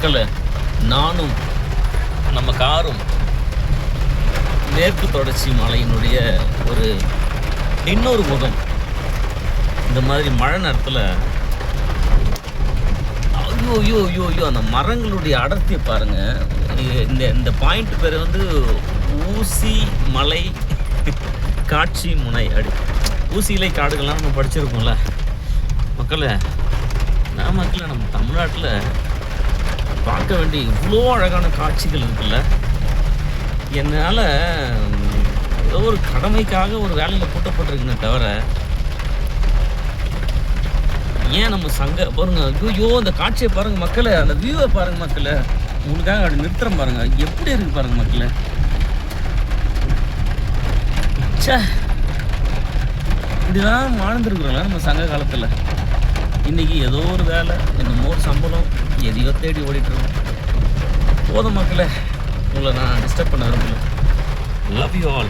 மக்களே, நானும் நம்ம காரும் மேற்கு தொடர்ச்சி மலையினுடைய ஒரு இன்னொரு முகம். இந்த மாதிரி மழை நேரத்தில் ஐயோ ஐயோ ஐயோ ஐயோ அந்த மரங்களுடைய அடர்த்தியை பாருங்கள். இந்த இந்த பாயிண்ட் பேர் வந்து ஊசி மலை காட்சி முனை. ஊசி இலை காடுகள்லாம் நம்ம படிச்சிருக்கோம்ல மக்களே. நம்ம தமிழ்நாட்டில் பார்க்க வேண்டிய இவ்வளோ அழகான காட்சிகள் இருக்குல்ல. என்னால் ஏதோ ஒரு கடமைக்காக ஒரு வேலையில் கூட்டப்பட்டிருக்குன்னு தவிர, ஏன் நம்ம பாருங்க, ஐயோ அந்த காட்சியை பாருங்க மக்களே, அந்த வியூவை பாருங்க மக்களே. உங்களுக்காக அப்படி நிறுத்துறேன் பாருங்க, எப்படி இருக்கு பாருங்க மக்களே. சே, இப்படிதான் வாழ்ந்துருக்குறோம்ல நம்ம சங்க காலத்தில். இன்றைக்கி ஏதோ ஒரு வேலை, என்னமோ ஒரு சம்பளம், எதையோ தேடி ஓடிட்டுருக்கோம். போதும் மக்களே, உங்களை நான் டிஸ்டர்ப் பண்ண விரும்பல. Love you all.